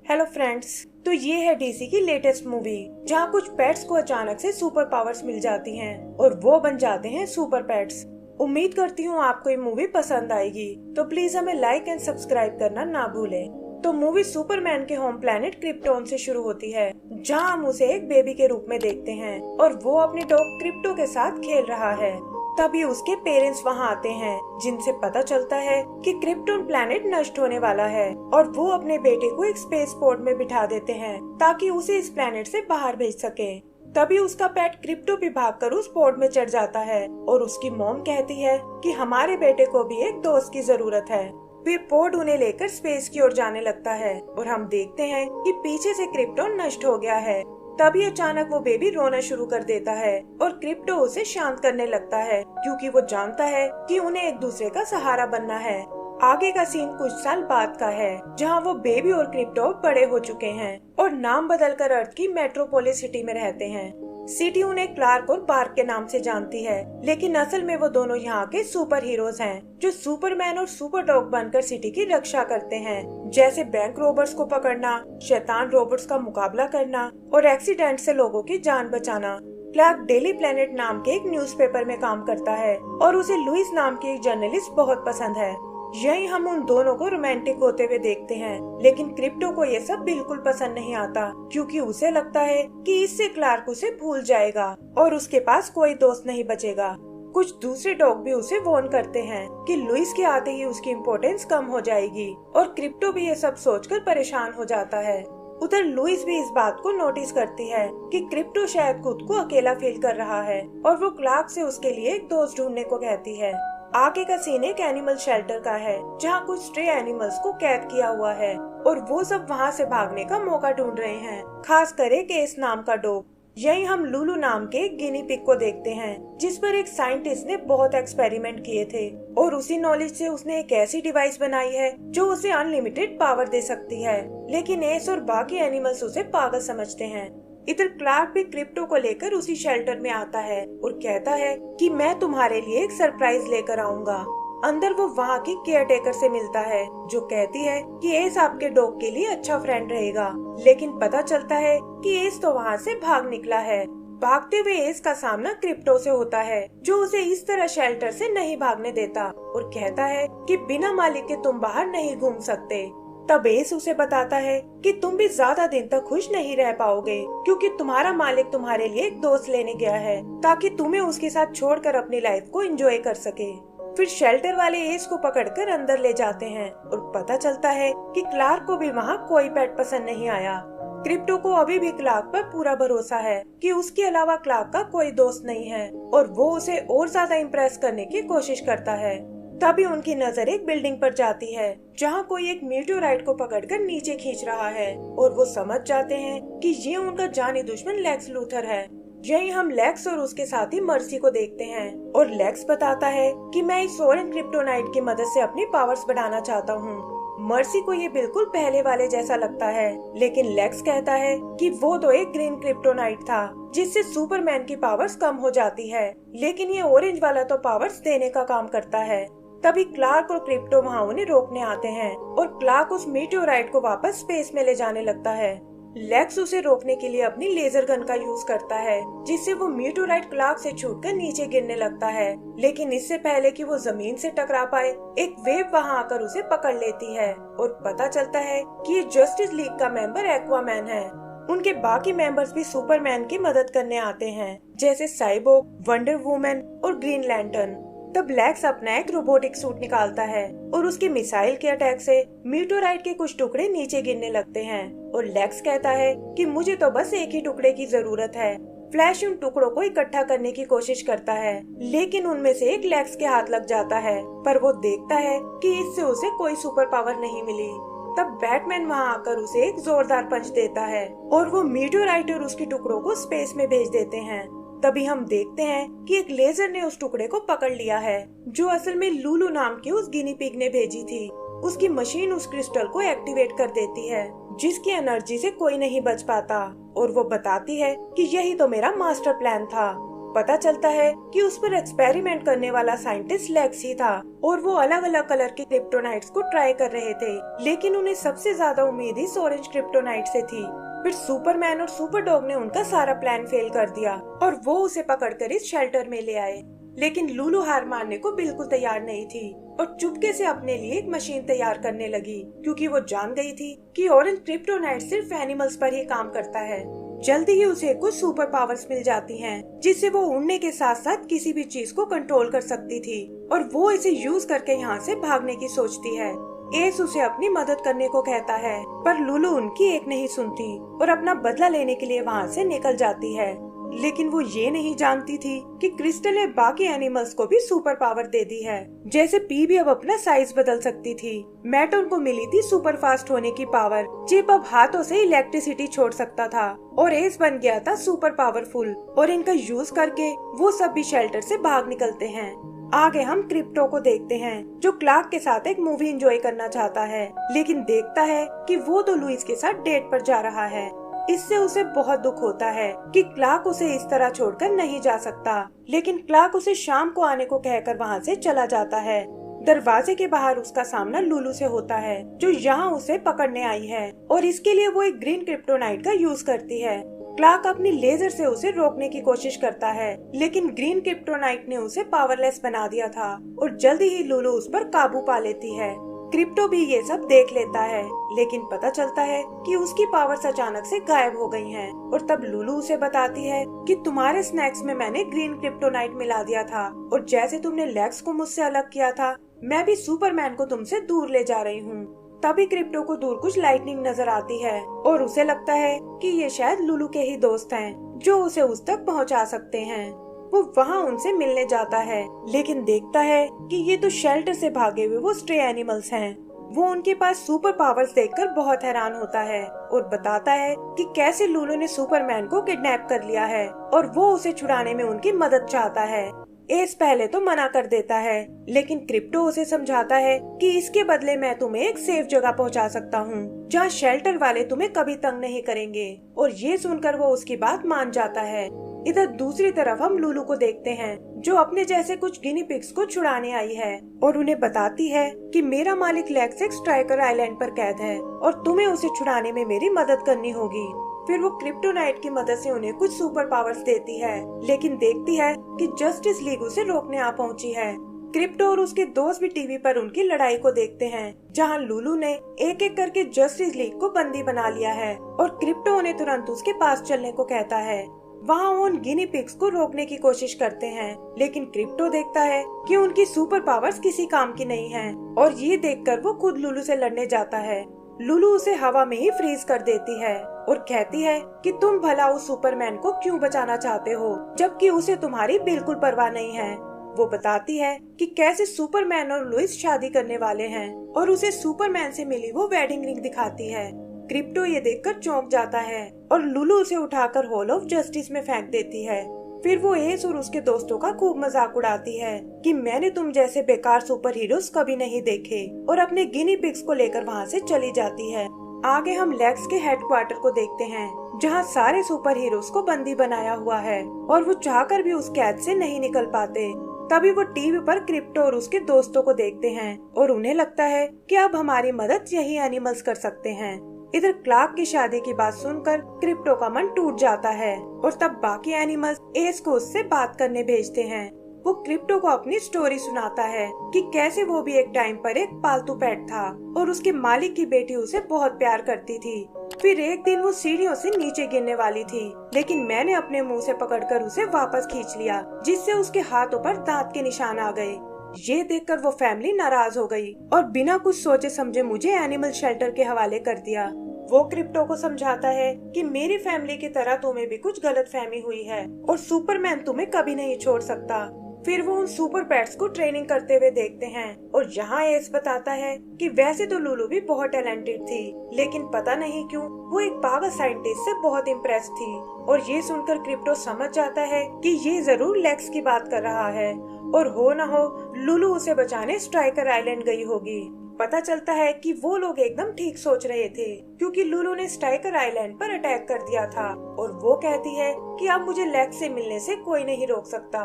Hello friends, तो ये है डीसी की लेटेस्ट मूवी जहाँ कुछ पेट्स को अचानक से सुपर पावर्स मिल जाती हैं और वो बन जाते हैं सुपर पेट्स। उम्मीद करती हूँ आपको ये मूवी पसंद आएगी, तो प्लीज हमें लाइक एंड सब्सक्राइब करना ना भूलें। तो मूवी सुपरमैन के होम प्लेनेट क्रिप्टोन से शुरू होती है, जहाँ हम उसे एक बेबी के रूप में देखते हैं और वो अपने डॉग क्रिप्टो के साथ खेल रहा है। तभी उसके पेरेंट्स वहाँ आते हैं, जिनसे पता चलता है कि क्रिप्टोन प्लैनेट नष्ट होने वाला है और वो अपने बेटे को एक स्पेस पोर्ट में बिठा देते हैं ताकि उसे इस प्लैनेट से बाहर भेज सके। तभी उसका पेट क्रिप्टो भी भागकर उस पोर्ट में चढ़ जाता है और उसकी मॉम कहती है कि हमारे बेटे को भी एक दोस्त की जरूरत है। फिर पोर्ट उन्हें लेकर स्पेस की ओर जाने लगता है और हम देखते हैं कि पीछे से क्रिप्टोन नष्ट हो गया है। तभी अचानक वो बेबी रोना शुरू कर देता है और क्रिप्टो उसे शांत करने लगता है, क्योंकि वो जानता है कि उन्हें एक दूसरे का सहारा बनना है। आगे का सीन कुछ साल बाद का है, जहाँ वो बेबी और क्रिप्टो बड़े हो चुके हैं और नाम बदलकर अर्थ की मेट्रोपोलिस सिटी में रहते हैं। सिटी उन्हें क्लार्क और बार्क के नाम से जानती है, लेकिन असल में वो दोनों यहाँ के सुपर हीरोज हैं, जो सुपरमैन और सुपर डॉग बनकर सिटी की रक्षा करते हैं, जैसे बैंक रोबर्स को पकड़ना, शैतान रोबोट्स का मुकाबला करना और एक्सीडेंट से लोगों की जान बचाना। क्लार्क डेली प्लेनेट नाम के एक न्यूज़पेपर में काम करता है और उसे लुइस नाम की एक जर्नलिस्ट बहुत पसंद है। यही हम उन दोनों को रोमांटिक होते हुए देखते हैं, लेकिन क्रिप्टो को ये सब बिल्कुल पसंद नहीं आता, क्योंकि उसे लगता है कि इससे क्लार्क उसे भूल जाएगा और उसके पास कोई दोस्त नहीं बचेगा। कुछ दूसरे डॉग भी उसे वार्न करते हैं कि लुइस के आते ही उसकी इम्पोर्टेंस कम हो जाएगी और क्रिप्टो भी ये सब सोचकर परेशान हो जाता है। उधर लुइस भी इस बात को नोटिस करती है कि क्रिप्टो शायद खुद को अकेला फील कर रहा है और वो क्लार्क से उसके लिए एक दोस्त ढूंढने को कहती है। आगे का सीन एक एनिमल शेल्टर का है, जहाँ कुछ स्ट्रे एनिमल्स को कैद किया हुआ है और वो सब वहाँ से भागने का मौका ढूंढ रहे हैं, खास करे केस नाम का डॉग। यही हम लुलू नाम के एक गिनी पिग को देखते हैं, जिस पर एक साइंटिस्ट ने बहुत एक्सपेरिमेंट किए थे और उसी नॉलेज से उसने एक ऐसी डिवाइस बनाई है जो उसे अनलिमिटेड पावर दे सकती है, लेकिन एस और बाकी एनिमल्स उसे पागल समझते हैं। इधर क्लार्क भी क्रिप्टो को लेकर उसी शेल्टर में आता है और कहता है कि मैं तुम्हारे लिए एक सरप्राइज लेकर आऊंगा। अंदर वो वहाँ की केयर टेकर से मिलता है, जो कहती है कि एस आपके डॉग के लिए अच्छा फ्रेंड रहेगा, लेकिन पता चलता है कि एस तो वहाँ से भाग निकला है। भागते हुए एस का सामना क्रिप्टो से होता है, जो उसे इस तरह शेल्टर से नहीं भागने देता और कहता है कि बिना मालिक के तुम बाहर नहीं घूम सकते। तब एस उसे बताता है कि तुम भी ज्यादा दिन तक खुश नहीं रह पाओगे, क्योंकि तुम्हारा मालिक तुम्हारे लिए एक दोस्त लेने गया है ताकि तुम्हें उसके साथ छोड़कर अपनी लाइफ को एंजॉय कर सके। फिर शेल्टर वाले एस को पकड़कर अंदर ले जाते हैं और पता चलता है कि क्लार्क को भी वहाँ कोई पेट पसंद नहीं आया। क्रिप्टो को अभी भी क्लार्क पर पूरा भरोसा है कि उसके अलावा क्लार्क का कोई दोस्त नहीं है और वो उसे और ज्यादा इम्प्रेस करने की कोशिश करता है। तभी उनकी नजर एक बिल्डिंग पर जाती है, जहाँ कोई एक मीटियोराइट को पकड़कर नीचे खींच रहा है और वो समझ जाते हैं कि ये उनका जानी दुश्मन लेक्स लूथर है। यही हम लेक्स और उसके साथी मर्सी को देखते हैं और लेक्स बताता है कि मैं इस सोरेन क्रिप्टोनाइट की मदद से अपनी पावर्स बढ़ाना चाहता हूँ। मर्सी को ये बिल्कुल पहले वाले जैसा लगता है, लेकिन लेक्स कहता है कि वो तो एक ग्रीन क्रिप्टोनाइट था, जिससे सुपरमैन की पावर्स कम हो जाती है, लेकिन ये ऑरेंज वाला तो पावर्स देने का काम करता है। तभी क्लार्क और क्रिप्टो वहाँ उन्हें रोकने आते हैं और क्लार्क उस मीटियोराइट को वापस स्पेस में ले जाने लगता है। लेक्स उसे रोकने के लिए अपनी लेजर गन का यूज करता है, जिससे वो मीटियोराइट क्लार्क से छूटकर नीचे गिरने लगता है, लेकिन इससे पहले कि वो जमीन से टकरा पाए, एक वेव वहाँ आकर उसे पकड़ लेती है और पता चलता है कि ये जस्टिस लीग का मेंबर एक्वामैन है। उनके बाकी मेंबर्स भी सुपरमैन की मदद करने आते हैं, जैसे साइबोर्ग, वंडर वुमन और ग्रीन लैंटर्न। तब लेक्स अपना एक रोबोटिक सूट निकालता है और उसके मिसाइल के अटैक से मीटियोराइट के कुछ टुकड़े नीचे गिरने लगते हैं और लेक्स कहता है कि मुझे तो बस एक ही टुकड़े की जरूरत है। फ्लैश उन टुकड़ों को इकट्ठा करने की कोशिश करता है, लेकिन उनमें से एक लेक्स के हाथ लग जाता है, पर वो देखता है कि इससे उसे कोई सुपर पावर नहीं मिली। तब बैटमैन वहाँ आकर उसे एक जोरदार पंच देता है और वो मीटियोराइट और उसके टुकड़ों को स्पेस में भेज देते हैं। तभी हम देखते हैं कि एक लेजर ने उस टुकड़े को पकड़ लिया है, जो असल में लुलू नाम की उस गिनी पिग ने भेजी थी। उसकी मशीन उस क्रिस्टल को एक्टिवेट कर देती है, जिसकी एनर्जी से कोई नहीं बच पाता, और वो बताती है कि यही तो मेरा मास्टर प्लान था। पता चलता है कि उस पर एक्सपेरिमेंट करने वाला साइंटिस्ट लेक्स ही था और वो अलग अलग कलर के क्रिप्टोनाइट्स को ट्राई कर रहे थे, लेकिन उन्हें सबसे ज्यादा उम्मीद इस ऑरेंज क्रिप्टोनाइट से थी। फिर सुपरमैन और सुपर डॉग ने उनका सारा प्लान फेल कर दिया और वो उसे पकड़कर इस शेल्टर में ले आए। लेकिन लुलु हार मानने को बिल्कुल तैयार नहीं थी और चुपके से अपने लिए एक मशीन तैयार करने लगी, क्योंकि वो जान गई थी कि ऑरेंज क्रिप्टोनाइट सिर्फ एनिमल्स पर ही काम करता है। जल्दी ही उसे कुछ सुपर पावर्स मिल जाती हैं, जिससे वो उड़ने के साथ साथ किसी भी चीज को कंट्रोल कर सकती थी और वो इसे यूज करके यहाँ से भागने की सोचती है। एस उसे अपनी मदद करने को कहता है, पर लुलु उनकी एक नहीं सुनती और अपना बदला लेने के लिए वहाँ से निकल जाती है। लेकिन वो ये नहीं जानती थी कि क्रिस्टल ने बाकी एनिमल्स को भी सुपर पावर दे दी है। जैसे पी भी अब अपना साइज बदल सकती थी, मैटन को मिली थी सुपर फास्ट होने की पावर, चिप अब हाथों से इलेक्ट्रिसिटी छोड़ सकता था और एस बन गया था सुपर पावरफुल और इनका यूज करके वो सब भी शेल्टर से भाग निकलते हैं। आगे हम क्रिप्टो को देखते हैं, जो क्लार्क के साथ एक मूवी एंजॉय करना चाहता है, लेकिन देखता है कि वो तो लुइस के साथ डेट पर जा रहा है। इससे उसे बहुत दुख होता है कि क्लार्क उसे इस तरह छोड़कर नहीं जा सकता, लेकिन क्लार्क उसे शाम को आने को कहकर वहाँ से चला जाता है। दरवाजे के बाहर उसका सामना लुलु से होता है, जो यहाँ उसे पकड़ने आई है और इसके लिए वो एक ग्रीन क्रिप्टोनाइट का यूज करती है। क्लार्क अपनी लेजर से उसे रोकने की कोशिश करता है, लेकिन ग्रीन क्रिप्टोनाइट ने उसे पावरलेस बना दिया था और जल्दी ही लुलु उस पर काबू पा लेती है। क्रिप्टो भी ये सब देख लेता है, लेकिन पता चलता है कि उसकी पावर्स अचानक से गायब हो गई हैं और तब लुलु उसे बताती है कि तुम्हारे स्नैक्स में मैंने ग्रीन क्रिप्टोनाइट मिला दिया था और जैसे तुमने लेक्स को मुझसे अलग किया था, मैं भी सुपरमैन को तुमसे दूर ले जा रही हूँ। तभी क्रिप्टो को दूर कुछ लाइटनिंग नजर आती है और उसे लगता है कि ये शायद लुलु के ही दोस्त हैं, जो उसे उस तक पहुंचा सकते हैं। वो वहाँ उनसे मिलने जाता है, लेकिन देखता है कि ये तो शेल्टर से भागे हुए वो स्ट्रे एनिमल्स हैं। वो उनके पास सुपर पावर्स देखकर बहुत हैरान होता है और बताता है कि कैसे लुलु ने सुपरमैन को किडनैप कर लिया है और वो उसे छुड़ाने में उनकी मदद चाहता है। एस पहले तो मना कर देता है, लेकिन क्रिप्टो उसे समझाता है कि इसके बदले मैं तुम्हें एक सेफ जगह पहुंचा सकता हूं, जहां शेल्टर वाले तुम्हें कभी तंग नहीं करेंगे, और ये सुनकर वो उसकी बात मान जाता है। इधर दूसरी तरफ हम लुलु को देखते हैं, जो अपने जैसे कुछ गिनी पिग्स को छुड़ाने आई है और उन्हें बताती है कि मेरा मालिक लेक्स एक स्ट्राइकर आइलैंड पर कैद है और तुम्हें उसे छुड़ाने में मेरी मदद करनी होगी। फिर वो क्रिप्टोनाइट की मदद से उन्हें कुछ सुपर पावर्स देती है, लेकिन देखती है कि जस्टिस लीग उसे रोकने आ पहुंची है। क्रिप्टो और उसके दोस्त भी टीवी पर उनकी लड़ाई को देखते हैं, जहां लुलु ने एक एक करके जस्टिस लीग को बंदी बना लिया है और क्रिप्टो उन्हें तुरंत उसके पास चलने को कहता है। वहाँ उन गिनी पिग्स को रोकने की कोशिश करते हैं, लेकिन क्रिप्टो देखता है कि उनकी सुपर पावर्स किसी काम की नहीं हैं और ये देखकर वो खुद लुलु से लड़ने जाता है। लुलु उसे हवा में ही फ्रीज कर देती है और कहती है कि तुम भला उस सुपरमैन को क्यों बचाना चाहते हो, जबकि उसे तुम्हारी बिल्कुल परवाह नहीं है। वो बताती है कि कैसे सुपरमैन और लुइस शादी करने वाले हैं और उसे सुपरमैन से मिली वो वेडिंग रिंग दिखाती है। क्रिप्टो ये देखकर चौंक जाता है और लुलु उसे उठाकर हॉल ऑफ जस्टिस में फेंक देती है। फिर वो एस और उसके दोस्तों का खूब मजाक उड़ाती है कि मैंने तुम जैसे बेकार सुपर हीरोज कभी नहीं देखे और अपने गिनी पिग्स को लेकर वहाँ से चली जाती है। आगे हम लेक्स के हेडक्वार्टर को देखते हैं, जहाँ सारे सुपर हीरोज को बंदी बनाया हुआ है और वो चाहकर भी उस कैद से नहीं निकल पाते। तभी वो टीवी पर क्रिप्टो और उसके दोस्तों को देखते हैं और उन्हें लगता है कि अब हमारी मदद यही एनिमल्स कर सकते हैं। इधर क्लार्क की शादी की बात सुनकर क्रिप्टो का मन टूट जाता है और तब बाकी एनिमल्स एस को उससे बात करने भेजते हैं। वो क्रिप्टो को अपनी स्टोरी सुनाता है कि कैसे वो भी एक टाइम पर एक पालतू पेट था और उसके मालिक की बेटी उसे बहुत प्यार करती थी। फिर एक दिन वो सीढ़ियों से नीचे गिरने वाली थी, लेकिन मैंने अपने मुंह से पकड़कर उसे वापस खींच लिया, जिससे उसके हाथों पर दांत के निशान आ गए। ये देखकर वो फैमिली नाराज हो गई और बिना कुछ सोचे समझे मुझे एनिमल शेल्टर के हवाले कर दिया। वो क्रिप्टो को समझाता है कि मेरी फैमिली की तरह तुम्हें भी कुछ गलतफहमी हुई है और सुपरमैन तुम्हें कभी नहीं छोड़ सकता। फिर वो उन सुपर पेट्स को ट्रेनिंग करते हुए देखते हैं और यहाँ एस बताता है कि वैसे तो लुलु भी बहुत टैलेंटेड थी, लेकिन पता नहीं क्यों वो एक पागल साइंटिस्ट से बहुत इम्प्रेस थी। और ये सुनकर क्रिप्टो समझ जाता है कि ये जरूर लेक्स की बात कर रहा है और हो न हो लुलु उसे बचाने स्ट्राइकर आइलैंड गई होगी। पता चलता है कि वो लोग एकदम ठीक सोच रहे थे, क्योंकि लुलू ने स्ट्राइकर आइलैंड पर अटैक कर दिया था और वो कहती है कि अब मुझे लेक्स से मिलने से कोई नहीं रोक सकता।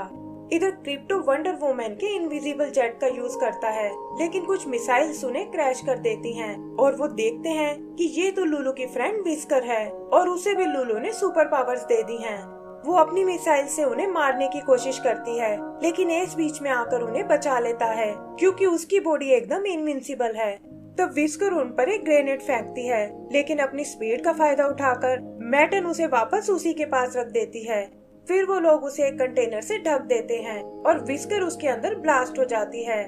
इधर क्रिप्टो वंडर वुमन के इनविजिबल जेट का यूज करता है, लेकिन कुछ मिसाइल्स उन्हें क्रैश कर देती हैं और वो देखते हैं कि ये तो लुलू की फ्रेंड विस्कर है और उसे भी लुलू ने सुपर पावर्स दे दी हैं। वो अपनी मिसाइल से उन्हें मारने की कोशिश करती है, लेकिन एस बीच में आकर उन्हें बचा लेता है, क्योंकि उसकी बॉडी एकदम इनविंसिबल है। तब विस्कर उन पर एक ग्रेनेड फेंकती है, लेकिन अपनी स्पीड का फायदा उठाकर मैटन उसे वापस उसी के पास रख देती है। फिर वो लोग उसे एक कंटेनर से ढक देते हैं और विस्कर उसके अंदर ब्लास्ट हो जाती है।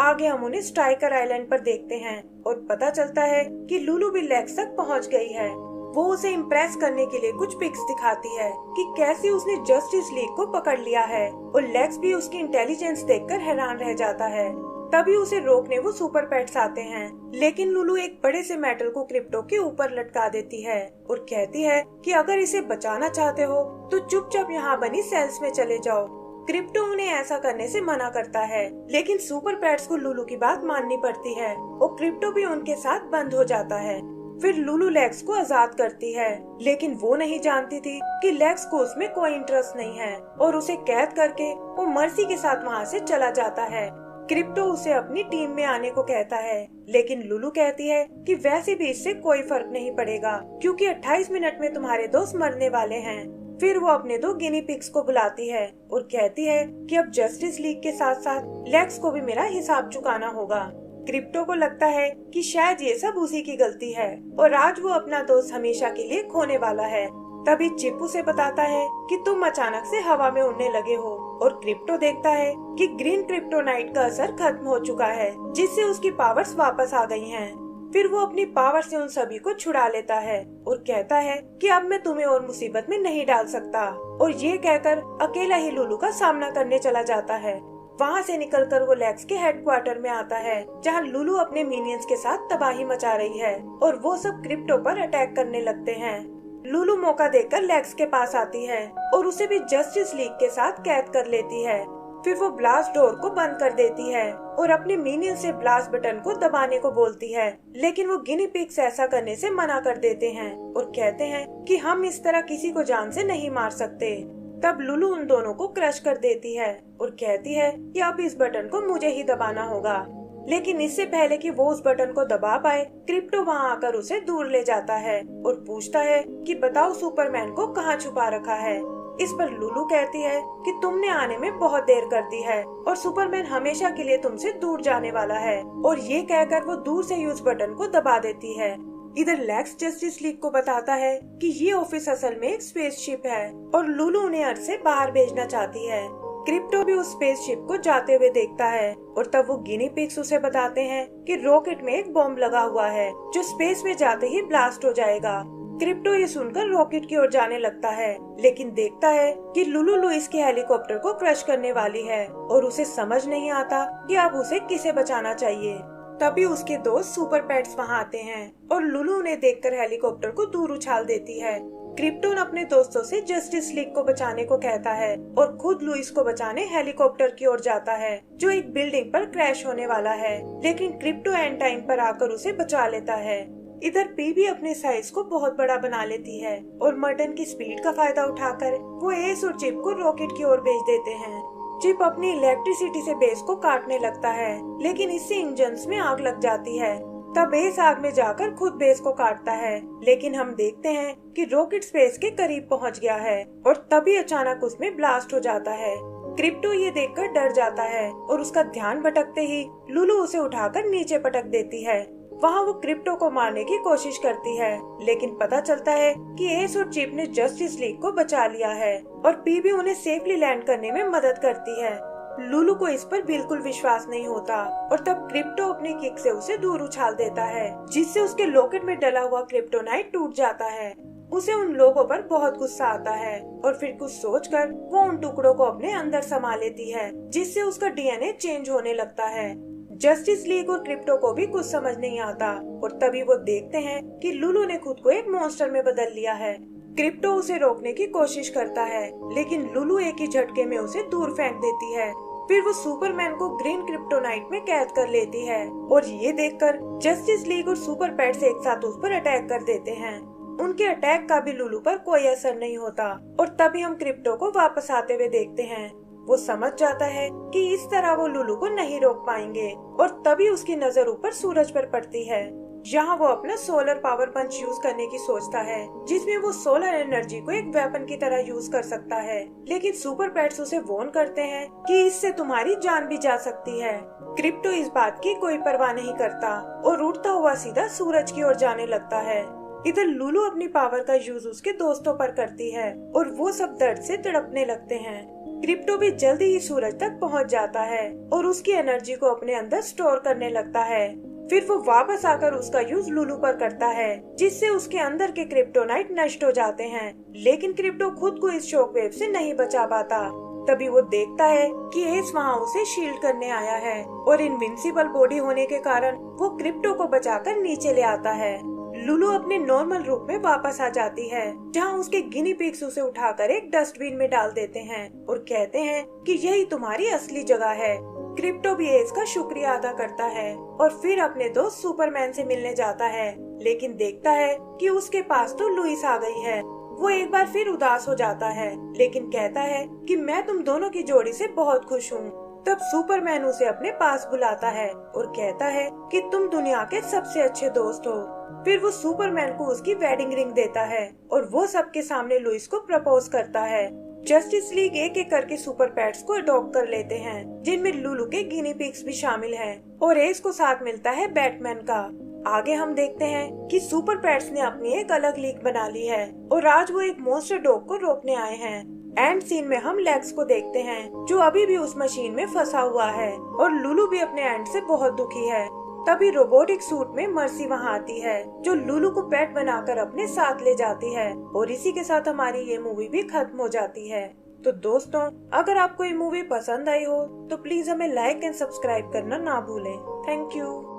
आगे हम उन्हें स्ट्राइकर आइलैंड पर देखते हैं और पता चलता है कि लुलू भी लेक्स तक पहुंच गई है। वो उसे इम्प्रेस करने के लिए कुछ पिक्स दिखाती है कि कैसे उसने जस्टिस लीग को पकड़ लिया है और लेक्स भी उसकी इंटेलिजेंस देखकर हैरान रह जाता है। तभी उसे रोकने वो सुपर पेट्स आते हैं, लेकिन लुलू एक बड़े से मेटल को क्रिप्टो के ऊपर लटका देती है और कहती है कि अगर इसे बचाना चाहते हो तो चुपचाप यहाँ बनी सेल्स में चले जाओ। क्रिप्टो उन्हें ऐसा करने से मना करता है, लेकिन सुपर पेट्स को लुलू की बात माननी पड़ती है और क्रिप्टो भी उनके साथ बंद हो जाता है। फिर लुलू लेक्स को आजाद करती है, लेकिन वो नहीं जानती थी कि लेक्स को उसमें कोई इंटरेस्ट नहीं है और उसे कैद करके वो मर्सी के साथ वहाँ से चला जाता है। क्रिप्टो उसे अपनी टीम में आने को कहता है, लेकिन लुलू कहती है कि वैसे भी इससे कोई फर्क नहीं पड़ेगा, क्योंकि 28 मिनट में तुम्हारे दोस्त मरने वाले हैं। फिर वो अपने 2 गिनी पिग्स को बुलाती है और कहती है कि अब जस्टिस लीग के साथ साथ लेक्स को भी मेरा हिसाब चुकाना होगा। क्रिप्टो को लगता है कि शायद ये सब उसी की गलती है और आज वो अपना दोस्त हमेशा के लिए खोने वाला है। तभी चिप उसे बताता है कि तुम अचानक से हवा में उड़ने लगे हो और क्रिप्टो देखता है कि ग्रीन क्रिप्टोनाइट का असर खत्म हो चुका है, जिससे उसकी पावर्स वापस आ गई हैं। फिर वो अपनी पावर से उन सभी को छुड़ा लेता है और कहता है कि अब मैं तुम्हें और मुसीबत में नहीं डाल सकता, और ये कहकर अकेला ही लुलू का सामना करने चला जाता है। वहाँ से निकलकर वो लेक्स के हेडक्वार्टर में आता है, जहाँ लुलू अपने मिनियंस के साथ तबाही मचा रही है और वो सब क्रिप्टो पर अटैक करने लगते हैं। लुलू मौका देखकर लेक्स के पास आती है और उसे भी जस्टिस लीग के साथ कैद कर लेती है। फिर वो ब्लास्ट डोर को बंद कर देती है और अपने मिनियन से ब्लास्ट बटन को दबाने को बोलती है, लेकिन वो गिनी पिग्स ऐसा करने से मना कर देते हैं और कहते हैं कि हम इस तरह किसी को जान से नहीं मार सकते। तब लुलू उन दोनों को क्रश कर देती है और कहती है कि अब इस बटन को मुझे ही दबाना होगा। लेकिन इससे पहले कि वो उस बटन को दबा पाए, क्रिप्टो वहाँ आकर उसे दूर ले जाता है और पूछता है कि बताओ सुपरमैन को कहाँ छुपा रखा है। इस पर लुलू कहती है कि तुमने आने में बहुत देर कर दी है और सुपरमैन हमेशा के लिए तुमसे दूर जाने वाला है, और ये कहकर वो दूर से ही उस बटन को दबा देती है। इधर लेक्स जस्टिस लीग को बताता है कि ये ऑफिस असल में एक स्पेसशिप है और लुलू उन्हें अर्थ से बाहर भेजना चाहती है। क्रिप्टो भी उस स्पेसशिप को जाते हुए देखता है और तब वो गिनी पिग्स उसे बताते हैं कि रॉकेट में एक बॉम्ब लगा हुआ है जो स्पेस में जाते ही ब्लास्ट हो जाएगा। क्रिप्टो ये सुनकर रॉकेट की ओर जाने लगता है, लेकिन देखता है कि लुलू लुइस के हेलीकॉप्टर को क्रश करने वाली है और उसे समझ नहीं आता कि अब उसे किसे बचाना चाहिए। तभी उसके दोस्त सुपर पेट्स वहाँ आते हैं और लुलू उन्हें देखकर हेलीकॉप्टर को दूर उछाल देती है। क्रिप्टो अपने दोस्तों से जस्टिस लीग को बचाने को कहता है और खुद लुइस को बचाने हेलीकॉप्टर की ओर जाता है जो एक बिल्डिंग पर क्रैश होने वाला है, लेकिन क्रिप्टो एंड टाइम पर आकर उसे बचा लेता है। इधर पी भी अपने साइज को बहुत बड़ा बना लेती है और मर्टन की स्पीड का फायदा उठाकर वो एस और चिप को रॉकेट की ओर भेज देते हैं। चिप अपनी इलेक्ट्रिसिटी से बेस को काटने लगता है, लेकिन इससे इंजन्स में आग लग जाती है। तब बेस आग में जाकर खुद बेस को काटता है, लेकिन हम देखते हैं कि रॉकेट स्पेस के करीब पहुंच गया है और तभी अचानक उसमें ब्लास्ट हो जाता है। क्रिप्टो ये देखकर डर जाता है और उसका ध्यान भटकते ही लुलू उसे उठाकर नीचे पटक देती है। वहाँ वो क्रिप्टो को मारने की कोशिश करती है, लेकिन पता चलता है कि एस और चिप ने जस्टिस लीग को बचा लिया है और पी भी उन्हें सेफली लैंड करने में मदद करती है। लुलू को इस पर बिल्कुल विश्वास नहीं होता और तब क्रिप्टो अपनी किक से उसे दूर उछाल देता है, जिससे उसके लॉकेट में डला हुआ क्रिप्टोनाइट टूट जाता है। उसे उन लोगों पर बहुत गुस्सा आता है और फिर कुछ सोचकर वो उन टुकड़ों को अपने अंदर समा लेती है, जिससे उसका डीएनए चेंज होने लगता है। जस्टिस लीग और क्रिप्टो को भी कुछ समझ नहीं आता और तभी वो देखते हैं कि लुलू ने खुद को एक मॉन्स्टर में बदल लिया है। क्रिप्टो उसे रोकने की कोशिश करता है, लेकिन लुलू एक ही झटके में उसे दूर फेंक देती है। फिर वो सुपरमैन को ग्रीन क्रिप्टोनाइट में कैद कर लेती है और ये देखकर जस्टिस लीग और सुपर पेट्स एक साथ उस पर अटैक कर देते हैं। उनके अटैक का भी लुलू पर कोई असर नहीं होता और तभी हम क्रिप्टो को वापस आते हुए देखते हैं। वो समझ जाता है कि इस तरह वो लुलू को नहीं रोक पाएंगे और तभी उसकी नजर ऊपर सूरज पर पड़ती है। यहाँ वो अपना सोलर पावर पंच यूज करने की सोचता है, जिसमें वो सोलर एनर्जी को एक वेपन की तरह यूज कर सकता है। लेकिन सुपर पेट्स उसे वार्न करते हैं कि इससे तुम्हारी जान भी जा सकती है। क्रिप्टो इस बात की कोई परवाह नहीं करता और उड़ता हुआ सीधा सूरज की ओर जाने लगता है। इधर लुलू अपनी पावर का यूज उसके दोस्तों पर करती है और वो सब दर्द से तड़पने लगते हैं। क्रिप्टो भी जल्दी ही सूरज तक पहुंच जाता है और उसकी एनर्जी को अपने अंदर स्टोर करने लगता है। फिर वो वापस आकर उसका यूज लुलू पर करता है, जिससे उसके अंदर के क्रिप्टोनाइट नष्ट हो जाते हैं। लेकिन क्रिप्टो खुद को इस शॉक वेव से नहीं बचा पाता। तभी वो देखता है कि एस वहाँ उसे शील्ड करने आया है और इनविंसिबल बॉडी होने के कारण वो क्रिप्टो को बचाकर नीचे ले आता है। लुलू अपने नॉर्मल रूप में वापस आ जाती है, जहाँ उसके गिनी पिग्स उसे उठाकर एक डस्टबिन में डाल देते हैं और कहते हैं कि यही तुम्हारी असली जगह है। क्रिप्टो भी एस का शुक्रिया अदा करता है और फिर अपने दोस्त सुपरमैन से मिलने जाता है, लेकिन देखता है कि उसके पास तो लुइस आ गई है। वो एक बार फिर उदास हो जाता है, लेकिन कहता है कि मैं तुम दोनों की जोड़ी से बहुत खुश हूँ। तब सुपरमैन उसे अपने पास बुलाता है और कहता है कि तुम दुनिया के सबसे अच्छे दोस्त हो। फिर वो सुपरमैन को उसकी वेडिंग रिंग देता है और वो सबके सामने लुइस को प्रपोज करता है। जस्टिस लीग एक एक करके सुपर पेट्स को अडॉप्ट कर लेते हैं, जिनमें लुलू के गिनी पिग्स भी शामिल हैं और एस को साथ मिलता है बैटमैन का। आगे हम देखते हैं कि सुपर पेट्स ने अपनी एक अलग लीग बना ली है और आज वो एक मॉन्स्टर डॉग को रोकने आए हैं। एंड सीन में हम लेग्स को देखते हैं, जो अभी भी उस मशीन में फंसा हुआ है और लुलू भी अपने एंड से बहुत दुखी है। तभी रोबोटिक सूट में मर्सी वहाँ आती है, जो लुलू को पेट बनाकर अपने साथ ले जाती है और इसी के साथ हमारी ये मूवी भी खत्म हो जाती है। तो दोस्तों, अगर आपको ये मूवी पसंद आई हो तो प्लीज हमें लाइक एंड सब्सक्राइब करना ना भूलें। Thank you.